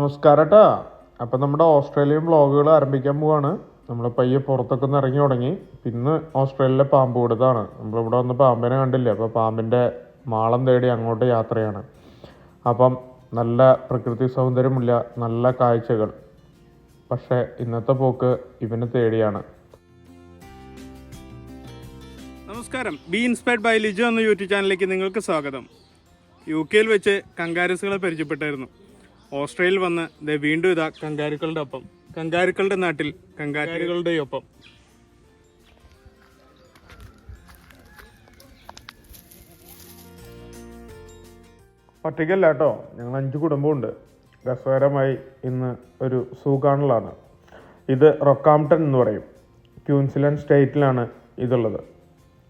നമസ്കാരം കേട്ടോ. അപ്പം നമ്മുടെ ഓസ്ട്രേലിയൻ വ്ളോഗുകൾ ആരംഭിക്കാൻ പോവാണ്. നമ്മൾ പയ്യെ പുറത്തൊക്കെ ഒന്ന് ഇറങ്ങി തുടങ്ങി. പിന്നെ ഓസ്ട്രേലിയയിലെ പാമ്പ് കൊടുത്താണ്. നമ്മളിവിടെ വന്ന് പാമ്പിനെ കണ്ടില്ലേ, അപ്പോൾ പാമ്പിൻ്റെ മാളം തേടി അങ്ങോട്ട് യാത്രയാണ്. അപ്പം നല്ല പ്രകൃതി സൗന്ദര്യമില്ല, നല്ല കാഴ്ചകൾ. പക്ഷേ ഇന്നത്തെ പോക്ക് ഇവനെ തേടിയാണ്. നമസ്കാരം, ബി ഇൻസ്പയർഡ് ബൈ ലിജോ എന്ന യൂട്യൂബ് ചാനലിലേക്ക് നിങ്ങൾക്ക് സ്വാഗതം. UK വെച്ച് കങ്കാരുസുകളെ പരിചയപ്പെട്ടായിരുന്നു. ഓസ്ട്രേലിയയിൽ വന്ന് വീണ്ടും ഇതാ കങ്കാരുക്കളുടെ ഒപ്പം, കങ്കാരുക്കളുടെ നാട്ടിൽ കങ്കാരുകളുടെ ഒപ്പം. ഒറ്റയ്ക്കല്ല കേട്ടോ, ഞങ്ങൾ 5 കുടുംബമുണ്ട്. രസകരമായി ഇന്ന് ഒരു സൂ കാണലാണ്. ഇത് റൊക്കാംപ്ടൺ എന്ന് പറയും. ക്യൂൻസ്ലാൻഡ് സ്റ്റേറ്റിലാണ് ഇതുള്ളത്.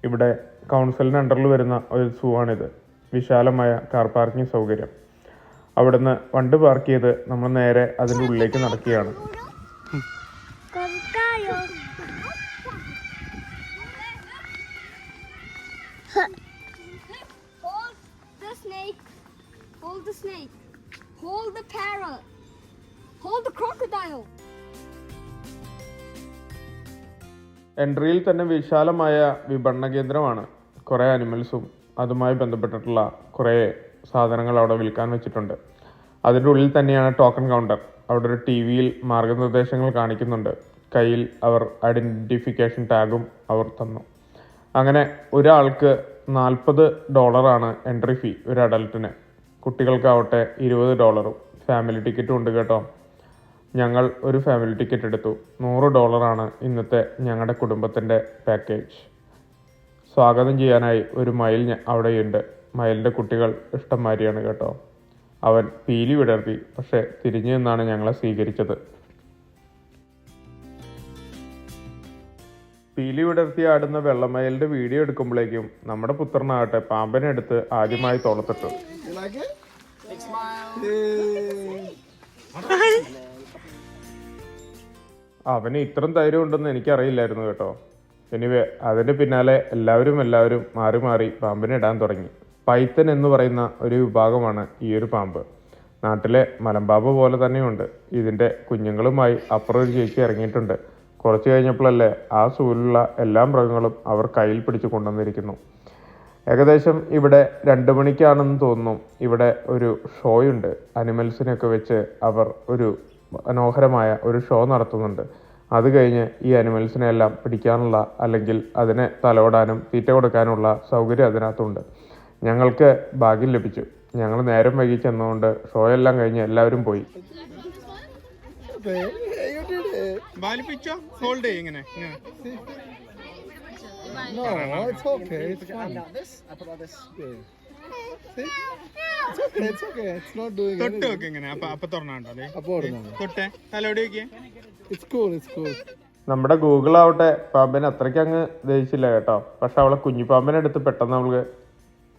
ഇവിടെ കൗൺസിലിൻ്റെ അണ്ടറിൽ വരുന്ന ഒരു സൂ ആണിത്. വിശാലമായ കാർ പാർക്കിംഗ് സൗകര്യം. അവിടുന്ന് വണ്ടി പാർക്ക് ചെയ്ത് നമ്മൾ നേരെ അതിൻ്റെ ഉള്ളിലേക്ക് നടക്കുകയാണ്. എൻട്രിയിൽ തന്നെ വിശാലമായ വിപണന കേന്ദ്രമാണ്. കുറേ അനിമൽസും അതുമായി ബന്ധപ്പെട്ടിട്ടുള്ള കുറേ സാധനങ്ങൾ അവിടെ വിൽക്കാൻ വെച്ചിട്ടുണ്ട്. അതിൻ്റെ ഉള്ളിൽ തന്നെയാണ് ടോക്കൺ കൗണ്ടർ. അവിടെ ഒരു TV-യിൽ മാർഗനിർദ്ദേശങ്ങൾ കാണിക്കുന്നുണ്ട്. കയ്യിൽ അവർ ഐഡൻറ്റിഫിക്കേഷൻ ടാഗും അവർ തന്നു. അങ്ങനെ ഒരാൾക്ക് $40 എൻട്രി ഫീ ഒരു അഡൽട്ടിന്. കുട്ടികൾക്കാവട്ടെ $20. ഫാമിലി ടിക്കറ്റും ഉണ്ട് കേട്ടോ. ഞങ്ങൾ ഒരു ഫാമിലി ടിക്കറ്റ് എടുത്തു. $100 ഇന്നത്തെ ഞങ്ങളുടെ കുടുംബത്തിൻ്റെ പാക്കേജ്. സ്വാഗതം ചെയ്യാനായി ഒരു മയിൽ അവിടെയുണ്ട്. മയിലിൻ്റെ കുട്ടികൾ ഇഷ്ടംമാരിയാണ് കേട്ടോ. അവൻ പീലി വിടർത്തി, പക്ഷെ തിരിഞ്ഞു നിന്നാണ് ഞങ്ങളെ സ്വീകരിച്ചത്. പീലി വിടർത്തി ആടുന്ന വെള്ളമയിലിൻ്റെ വീഡിയോ എടുക്കുമ്പോഴേക്കും നമ്മുടെ പുത്രനാകട്ടെ പാമ്പിനെ എടുത്ത് ആദ്യമായി തോളത്തിട്ടു. അവന് ഇത്രയും ധൈര്യം ഉണ്ടെന്ന് എനിക്കറിയില്ലായിരുന്നു കേട്ടോ. എനിവേ അതിൻ്റെ പിന്നാലെ എല്ലാവരും മാറി മാറി പാമ്പിനെ ഇടാൻ തുടങ്ങി. പൈത്തൻ എന്ന് പറയുന്ന ഒരു വിഭാഗമാണ് ഈ ഒരു പാമ്പ്. നാട്ടിലെ മലമ്പാമ്പ് പോലെ തന്നെയുണ്ട്. ഇതിൻ്റെ കുഞ്ഞുങ്ങളുമായി അപ്പുറം ഒരു ചേച്ചി ഇറങ്ങിയിട്ടുണ്ട്. കുറച്ച് കഴിഞ്ഞപ്പോഴല്ലേ ആ സൂലുള്ള എല്ലാ മൃഗങ്ങളും അവർ കയ്യിൽ പിടിച്ച് കൊണ്ടുവന്നിരിക്കുന്നു. ഏകദേശം ഇവിടെ 2 മണിക്കാണെന്ന് തോന്നുന്നു ഇവിടെ ഒരു ഷോയുണ്ട്. അനിമൽസിനൊക്കെ വെച്ച് അവർ ഒരു മനോഹരമായ ഒരു ഷോ നടത്തുന്നുണ്ട്. അത് കഴിഞ്ഞ് ഈ അനിമൽസിനെല്ലാം പിടിക്കാനുള്ള അല്ലെങ്കിൽ അതിനെ തലോടാനും തീറ്റ കൊടുക്കാനുള്ള സൗകര്യം അതിനകത്തുണ്ട്. ഞങ്ങൾക്ക് ഭാഗ്യം ലഭിച്ചു. ഞങ്ങൾ നേരം വൈകി ചെന്നുകൊണ്ട് ഷോ എല്ലാം കഴിഞ്ഞ് എല്ലാവരും പോയി. നമ്മുടെ ഗൂഗിൾ ആവട്ടെ പാമ്പിനെ അത്രയ്ക്ക് അങ്ങ് ദഹിച്ചില്ല കേട്ടോ. പക്ഷെ അവളെ കുഞ്ഞിപ്പാമ്പിനെ എടുത്ത് പെട്ടെന്ന് അവൾക്ക്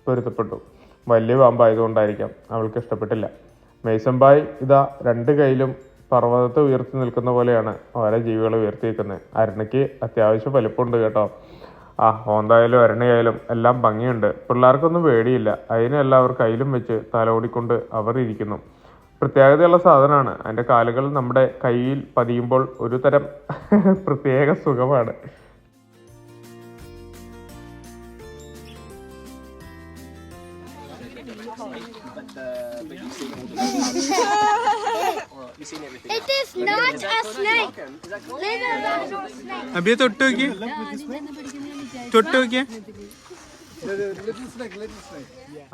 പൊരുത്തപ്പെട്ടു. വലിയ പാമ്പായതുകൊണ്ടായിരിക്കാം അവൾക്ക് ഇഷ്ടപ്പെട്ടില്ല. മേസംബായി ഇതാ 2 കൈയിലും പർവ്വതത്തെ ഉയർത്തി നിൽക്കുന്ന പോലെയാണ് ഓരോ ജീവികളെ ഉയർത്തി നിൽക്കുന്നത്. അരണയ്ക്ക് അത്യാവശ്യം വലിപ്പമുണ്ട് കേട്ടോ. ഓന്തായാലും അരണയായാലും എല്ലാം ഭംഗിയുണ്ട്. പിള്ളേർക്കൊന്നും പേടിയില്ല. അതിനെല്ലാം അവർ കയ്യിലും വെച്ച് തലോടിക്കൊണ്ട് അവർ ഇരിക്കുന്നു. പ്രത്യേകതയുള്ള സാധനമാണ്. അതിൻ്റെ കാലുകൾ നമ്മുടെ കയ്യിൽ പതിയുമ്പോൾ ഒരു തരം പ്രത്യേക സുഖമാണ്.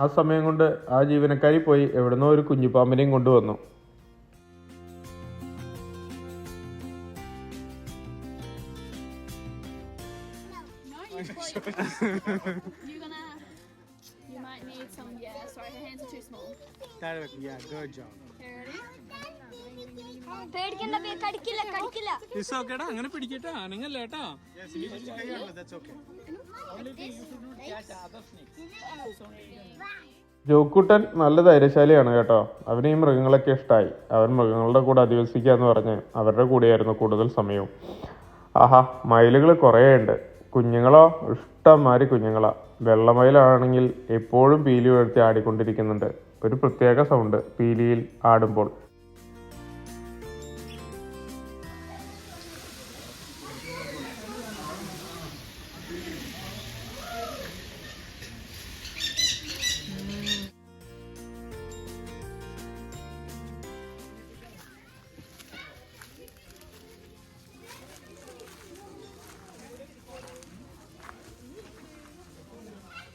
ആ സമയം കൊണ്ട് ആ ജീവനക്കാരി പോയി എവിടുന്നോ ഒരു കുഞ്ഞിപ്പാമ്പിനെയും കൊണ്ടുവന്നു. അങ്ങനെ പിടിക്കട്ടെ, ആണുങ്ങല്ലേട്ടാ. ജോക്കുട്ടൻ നല്ല ധൈര്യശാലിയാണ് കേട്ടോ. അവന് ഈ മൃഗങ്ങളൊക്കെ ഇഷ്ടമായി. അവൻ മൃഗങ്ങളുടെ കൂടെ അധിവസിക്കുക എന്ന് പറഞ്ഞ് അവരുടെ കൂടെയായിരുന്നു കൂടുതൽ സമയവും. മയിലുകൾ കുറേ ഉണ്ട്. കുഞ്ഞുങ്ങളോ ഇഷ്ടംമാതിരി കുഞ്ഞുങ്ങളാ. വെള്ളമയിലാണെങ്കിൽ എപ്പോഴും പീലി ഉയർത്തി ആടിക്കൊണ്ടിരിക്കുന്നുണ്ട്. ഒരു പ്രത്യേക സൗണ്ട് പീലിയിൽ ആടുമ്പോൾ.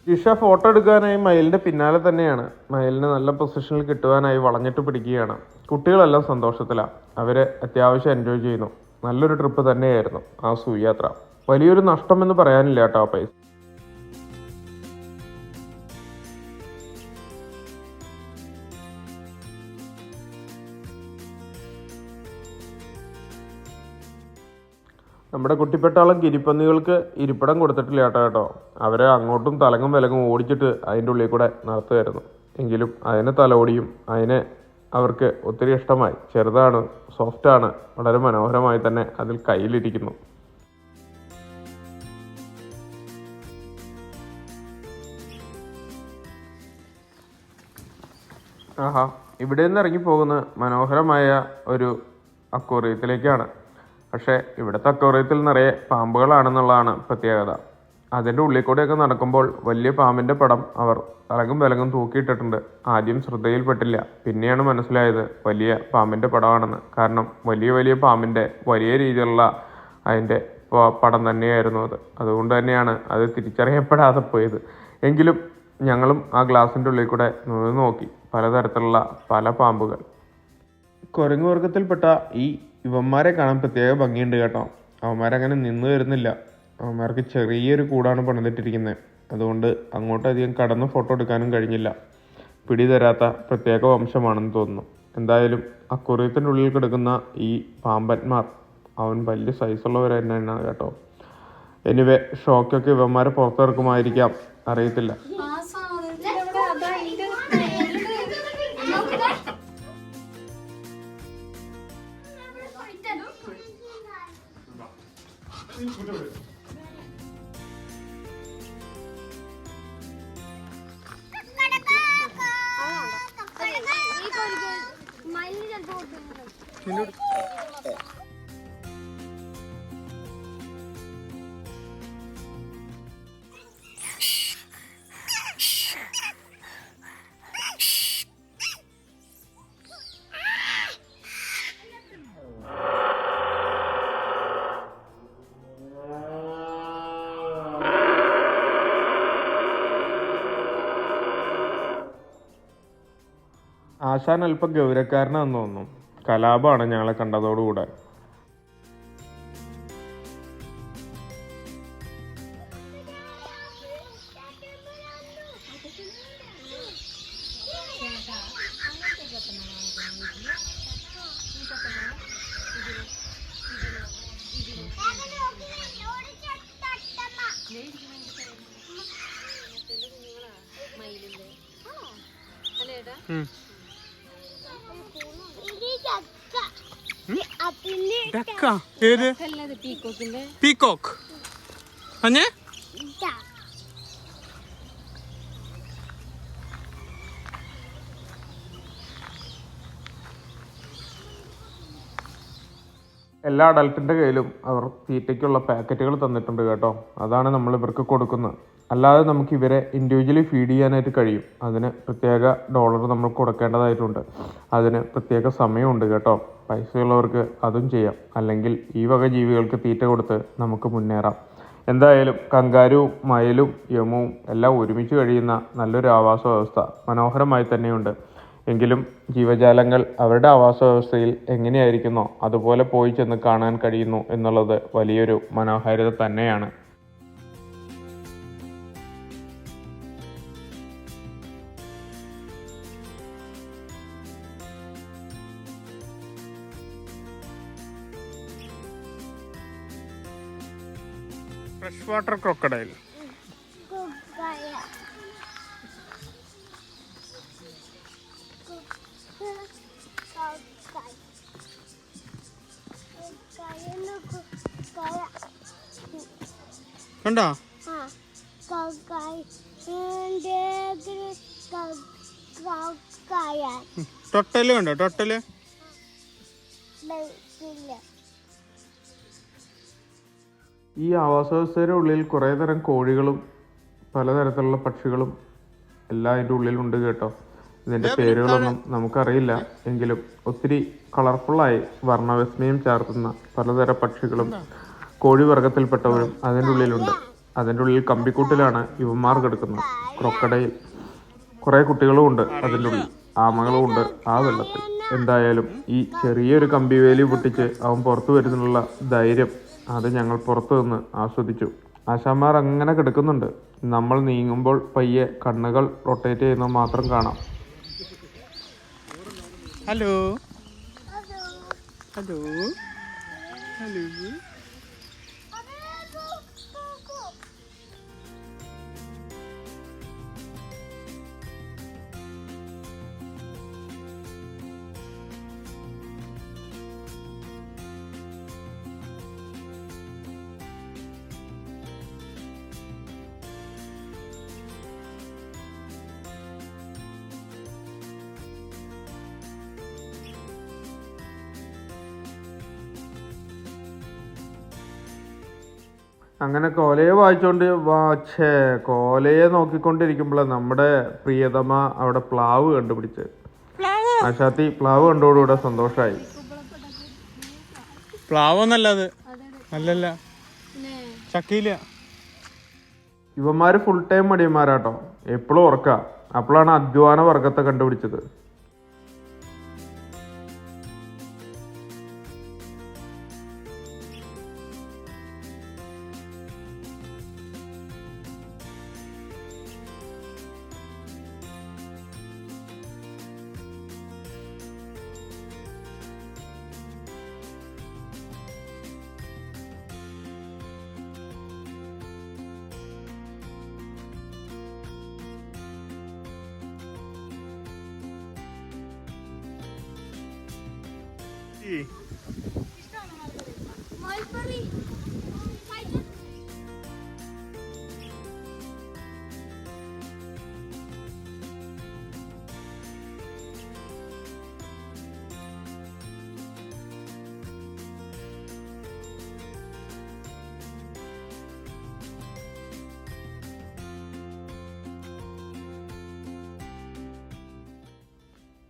ജിഷ ഫോട്ടോ എടുക്കാനായി മയിലിൻ്റെ പിന്നാലെ തന്നെയാണ്. മയിലിന് നല്ല പൊസിഷനിൽ കിട്ടുവാനായി വളഞ്ഞിട്ട് പിടിക്കുകയാണ്. കുട്ടികളെല്ലാം സന്തോഷത്തിലാണ്. അവർ അത്യാവശ്യം എൻജോയ് ചെയ്യുന്നു. നല്ലൊരു ട്രിപ്പ് തന്നെയായിരുന്നു ആ സൂ യാത്ര. വലിയൊരു നഷ്ടമെന്ന് പറയാനില്ല കേട്ടോ ആ പൈസ. നമ്മുടെ കുട്ടിപ്പെട്ടാളം ഗിരിപ്പന്നികൾക്ക് ഇരിപ്പിടം കൊടുത്തിട്ടില്ല കേട്ടോ. അവരെ അങ്ങോട്ടും തലങ്ങും വിലങ്ങും ഓടിച്ചിട്ട് അതിൻ്റെ ഉള്ളിൽ കൂടെ നടത്തുമായിരുന്നു. എങ്കിലും അതിന് തലോടിയും അതിനെ അവർക്ക് ഒത്തിരി ഇഷ്ടമായി. ചെറുതാണ്, സോഫ്റ്റാണ്, വളരെ മനോഹരമായി തന്നെ അതിൽ കയ്യിലിരിക്കുന്നു. ആഹാ, ഇവിടെ നിന്ന് ഇറങ്ങിപ്പോകുന്ന മനോഹരമായ ഒരു അക്വേറിയത്തിലേക്കാണ്. പക്ഷേ ഇവിടുത്തെ അക്വേറിയത്തിൽ നിറയെ പാമ്പുകളാണെന്നുള്ളതാണ് പ്രത്യേകത. അതിൻ്റെ ഉള്ളിൽ കൂടെയൊക്കെ നടക്കുമ്പോൾ വലിയ പാമ്പിൻ്റെ പടം അവർ തലകും വിലകും തൂക്കിയിട്ടിട്ടുണ്ട്. ആദ്യം ശ്രദ്ധയിൽപ്പെട്ടില്ല, പിന്നെയാണ് മനസ്സിലായത് വലിയ പാമ്പിൻ്റെ പടമാണെന്ന്. കാരണം വലിയ വലിയ പാമ്പിൻ്റെ വലിയ രീതിയിലുള്ള അതിൻ്റെ പടം തന്നെയായിരുന്നു അത്. അതുകൊണ്ട് തന്നെയാണ് അത് തിരിച്ചറിയപ്പെടാതെ പോയത്. എങ്കിലും ഞങ്ങളും ആ ഗ്ലാസിൻ്റെ ഉള്ളിൽ കൂടെ നോക്കി പലതരത്തിലുള്ള പല പാമ്പുകൾ. കുരങ്ങു വർഗത്തിൽപ്പെട്ട ഇവന്മാരെ കാണാൻ പ്രത്യേക ഭംഗിയുണ്ട് കേട്ടോ. അവന്മാരങ്ങനെ നിന്ന് വരുന്നില്ല. അവന്മാർക്ക് ചെറിയൊരു കൂടാണ് പണിതിട്ടിരിക്കുന്നത്. അതുകൊണ്ട് അങ്ങോട്ടധികം കടന്ന് ഫോട്ടോ എടുക്കാനും കഴിഞ്ഞില്ല. പിടി തരാത്ത പ്രത്യേക വംശമാണെന്ന് തോന്നുന്നു. എന്തായാലും അക്വേറിയത്തിൻ്റെ ഉള്ളിൽ കിടക്കുന്ന ഈ പാമ്പന്മാർ അവൻ വലിയ സൈസുള്ളവർ തന്നെയാണ് കേട്ടോ. എനിവേ, ഷോക്കൊക്കെ ഇവന്മാരെ പുറത്തിറക്കുമായിരിക്കാം, അറിയത്തില്ല. ആശാൻ അല്പം ഗൗരവക്കാരനാണെന്ന് തോന്നുന്നു. കലാപമാണ് ഞങ്ങളെ കണ്ടതോടുകൂടെ. പീകോക്ക് അഞ്ഞേ എല്ലാ അഡൽട്ടിൻ്റെ കയ്യിലും അവർ തീറ്റയ്ക്കുള്ള പാക്കറ്റുകൾ തന്നിട്ടുണ്ട് കേട്ടോ. അതാണ് നമ്മൾ ഇവർക്ക് കൊടുക്കുന്നത്. അല്ലാതെ നമുക്ക് ഇവരെ ഇൻഡിവിജ്വലി ഫീഡ് ചെയ്യാനായിട്ട് കഴിയും. അതിന് പ്രത്യേക ഡോളർ നമ്മൾ കൊടുക്കേണ്ടതായിട്ടുണ്ട്. അതിന് പ്രത്യേക സമയമുണ്ട് കേട്ടോ. പൈസയുള്ളവർക്ക് അതും ചെയ്യാം. അല്ലെങ്കിൽ ഈ വക ജീവികൾക്ക് തീറ്റ കൊടുത്ത് നമുക്ക് മുന്നേറാം. എന്തായാലും കങ്കാരുവും മയിലും യമുവും എല്ലാം ഒരുമിച്ച് കഴിയുന്ന നല്ലൊരു ആവാസ വ്യവസ്ഥ മനോഹരമായി തന്നെയുണ്ട്. എങ്കിലും ജീവജാലങ്ങൾ അവരുടെ ആവാസ വ്യവസ്ഥയിൽ എങ്ങനെയായിരിക്കുന്നോ അതുപോലെ പോയി ചെന്ന് കാണാൻ കഴിയുന്നു എന്നുള്ളത് വലിയൊരു മനോഹാരിത തന്നെയാണ്. Fresh water crocodile. കണ്ടോ? ടൊട്ടല് കണ്ടോ? ടൊട്ടല് ഈ ആവാസ വ്യവസ്ഥയുടെ ഉള്ളിൽ കുറേ തരം കോഴികളും പലതരത്തിലുള്ള പക്ഷികളും എല്ലാം അതിൻ്റെ ഉള്ളിലുണ്ട് കേട്ടോ. ഇതിൻ്റെ പേരുകളൊന്നും നമുക്കറിയില്ല. എങ്കിലും ഒത്തിരി കളർഫുള്ളായി വർണ്ണവിസ്മയം ചാർത്തുന്ന പലതരം പക്ഷികളും കോഴി വർഗത്തിൽപ്പെട്ടവരും അതിൻ്റെ ഉള്ളിലുണ്ട്. അതിൻ്റെ ഉള്ളിൽ കമ്പിക്കൂട്ടിലാണ് ഇവന്മാർ കിടക്കുന്നത്. ക്രൊക്കഡൈൽ. കുറേ കുട്ടികളും ഉണ്ട് അതിൻ്റെ ഉള്ളിൽ, ആമകളും ഉണ്ട് ആ വെള്ളത്തിൽ. എന്തായാലും ഈ ചെറിയൊരു കമ്പി വേലി പൊട്ടിച്ച് അവൻ പുറത്തു വരുന്നതിനുള്ള ധൈര്യം അത് ഞങ്ങൾ പുറത്തു നിന്ന് ആസ്വദിച്ചു. ആശാന്മാർ അങ്ങനെ കിടക്കുന്നുണ്ട്. നമ്മൾ നീങ്ങുമ്പോൾ പയ്യെ കണ്ണുകൾ റൊട്ടേറ്റ് ചെയ്യുന്നത് മാത്രം കാണാം. Hello hello hello. അങ്ങനെ കോലയെ കോലയെ നോക്കിക്കൊണ്ടിരിക്കുമ്പോഴാണ് നമ്മുടെ പ്രിയതമ അവിടെ പ്ലാവ് കണ്ടുപിടിച്ച്. ആശാത്തി പ്ലാവ് കണ്ടോടുകൂടെ സന്തോഷമായി. പ്ലാവൊന്നല്ല അത്, അല്ലല്ല ചക്കയില്ല. ഇവന്മാര് ഫുൾ ടൈം മടിയന്മാരാട്ടോ, എപ്പോഴും ഉറക്ക. അപ്പോഴാണ് അധ്വാന വർഗത്തെ കണ്ടുപിടിച്ചത്.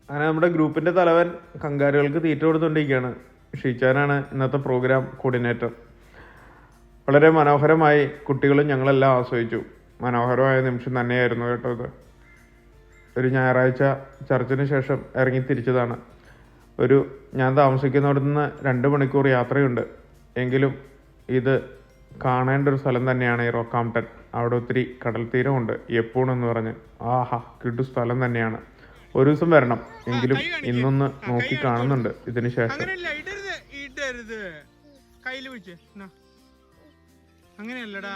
അങ്ങനെ നമ്മുടെ ഗ്രൂപ്പിന്റെ തലവൻ കങ്കാരുകൾക്ക് തീറ്റ കൊടുത്തുകൊണ്ടിരിക്കുകയാണ്. ഷീച്ചാനാണ് ഇന്നത്തെ പ്രോഗ്രാം കോർഡിനേറ്റർ. വളരെ മനോഹരമായി കുട്ടികളും ഞങ്ങളെല്ലാം ആസ്വദിച്ചു. മനോഹരമായ നിമിഷം തന്നെയായിരുന്നു കേട്ടോ ഇത്. ഒരു ഞായറാഴ്ച ചർച്ചിന് ശേഷം ഇറങ്ങി തിരിച്ചതാണ്. ഞാൻ താമസിക്കുന്നിടത്തു നിന്ന് 2 മണിക്കൂർ യാത്രയുണ്ട്. എങ്കിലും ഇത് കാണേണ്ട ഒരു സ്ഥലം തന്നെയാണ് ഈ റോക്കാംപ്ടൺ. അവിടെ ഒത്തിരി കടൽ തീരമുണ്ട്, യപ്പൂൺ എന്ന് പറഞ്ഞ്. ആഹാ, കിട്ടു സ്ഥലം തന്നെയാണ്. ഒരു ദിവസം വരണം. എങ്കിലും ഇന്നൊന്ന് നോക്കി കാണുന്നുണ്ട് ഇതിന് ശേഷം. അങ്ങനെയല്ലടാ,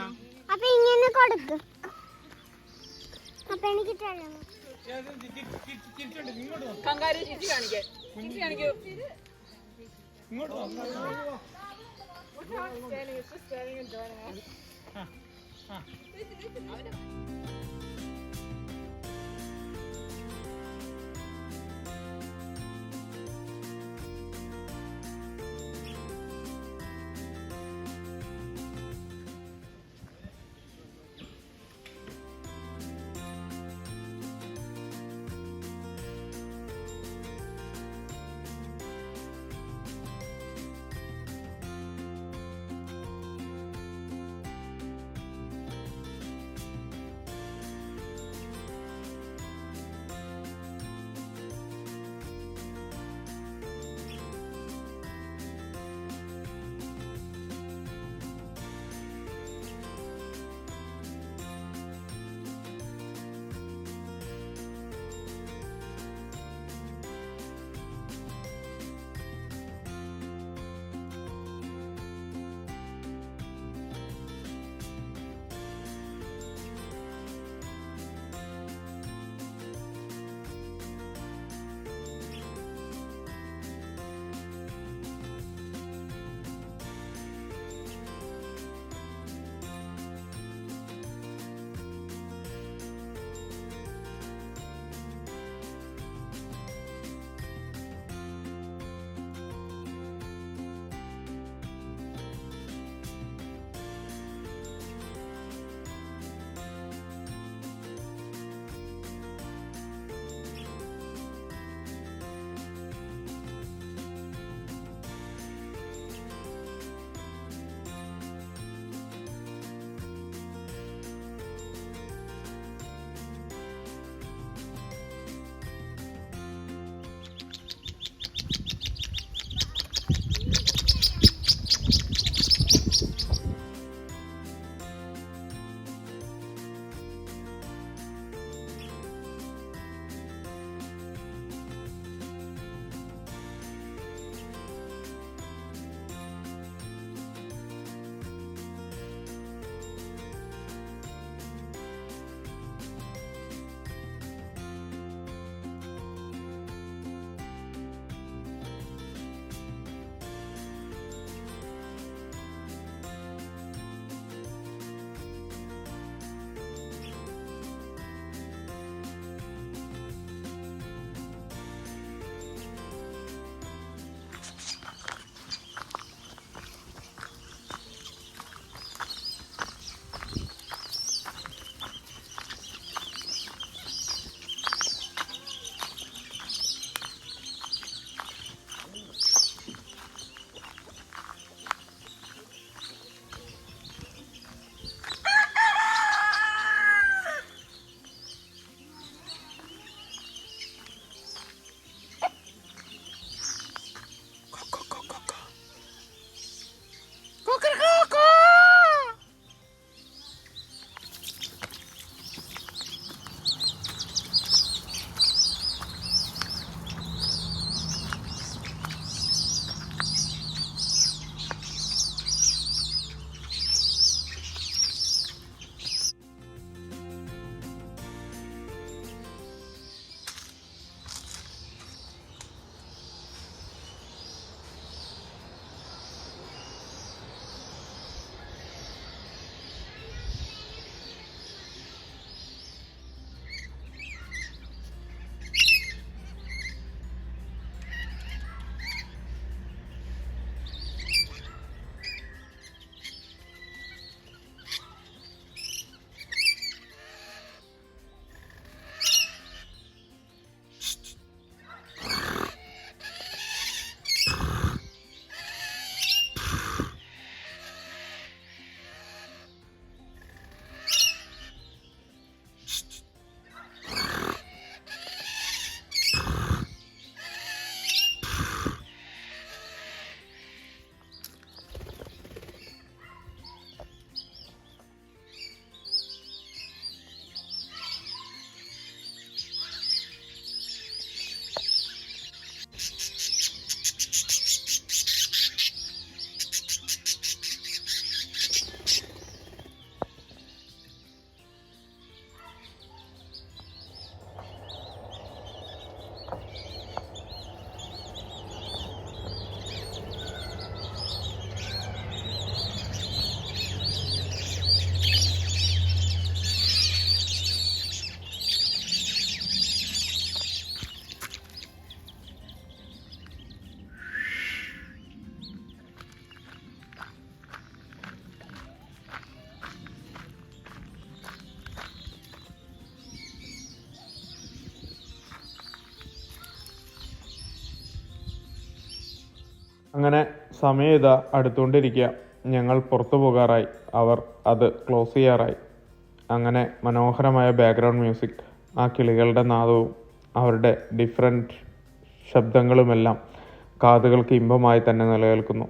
അങ്ങനെ സമയം ഇതാ അടുത്തുകൊണ്ടിരിക്കുക. ഞങ്ങൾ പുറത്തു പോകാറായി. അവർ അത് ക്ലോസ് ചെയ്യാറായി. അങ്ങനെ മനോഹരമായ ബാക്ക്ഗ്രൗണ്ട് മ്യൂസിക്, ആ കിളികളുടെ നാദവും അവരുടെ ഡിഫറെൻറ്റ് ശബ്ദങ്ങളുമെല്ലാം കാതുകൾക്ക് ഇമ്പമായി തന്നെ നിലനിൽക്കുന്നു.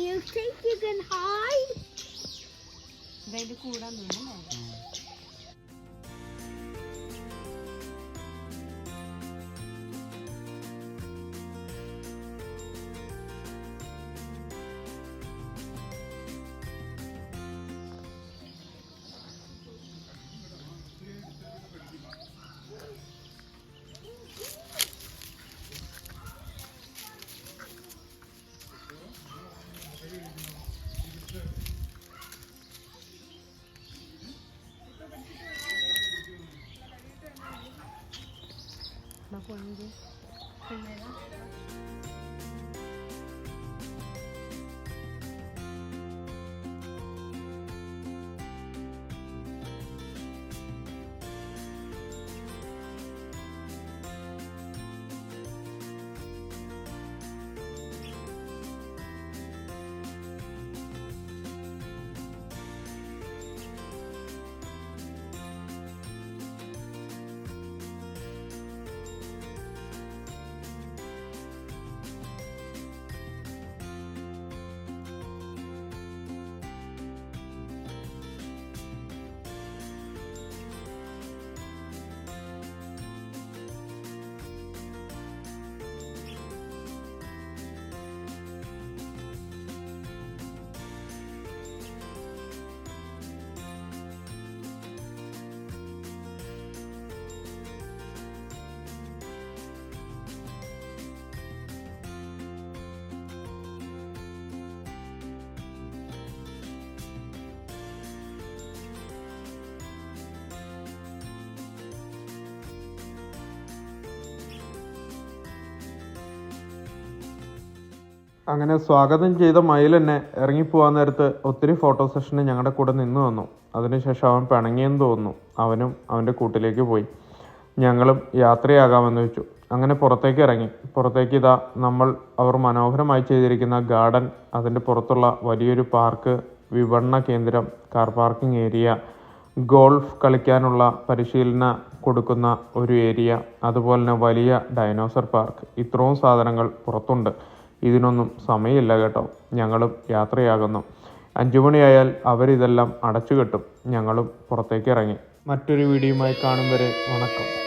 You think you can hide? അങ്ങനെ സ്വാഗതം ചെയ്ത മയിൽ തന്നെ ഇറങ്ങിപ്പോകാൻ നേരത്ത് ഒത്തിരി ഫോട്ടോ സെഷന് ഞങ്ങളുടെ കൂടെ നിന്ന് വന്നു. അതിനുശേഷം അവൻ പിണങ്ങിയെന്ന് തോന്നുന്നു. അവനും അവൻ്റെ കൂട്ടിലേക്ക് പോയി. ഞങ്ങളും യാത്രയാകാമെന്ന് വെച്ചു. അങ്ങനെ പുറത്തേക്ക് ഇറങ്ങി. പുറത്തേക്ക് ഇതാ അവർ മനോഹരമായി ചെയ്തിരിക്കുന്ന ഗാർഡൻ, അതിൻ്റെ പുറത്തുള്ള വലിയൊരു പാർക്ക്, വിപണന കേന്ദ്രം, കാർ പാർക്കിംഗ് ഏരിയ, ഗോൾഫ് കളിക്കാനുള്ള പരിശീലന കൊടുക്കുന്ന ഒരു ഏരിയ, അതുപോലെ തന്നെ വലിയ ഡൈനോസർ പാർക്ക്, ഇത്രയും സാധനങ്ങൾ പുറത്തുണ്ട്. ഇതിനൊന്നും സമയമില്ല കേട്ടോ. ഞങ്ങളും യാത്രയാകുന്നു. 5 മണിയായാൽ അവരിതെല്ലാം അടച്ചു കെട്ടും. ഞങ്ങളും പുറത്തേക്ക് ഇറങ്ങി. മറ്റൊരു വീഡിയോയുമായി കാണും വരെ വണക്കം.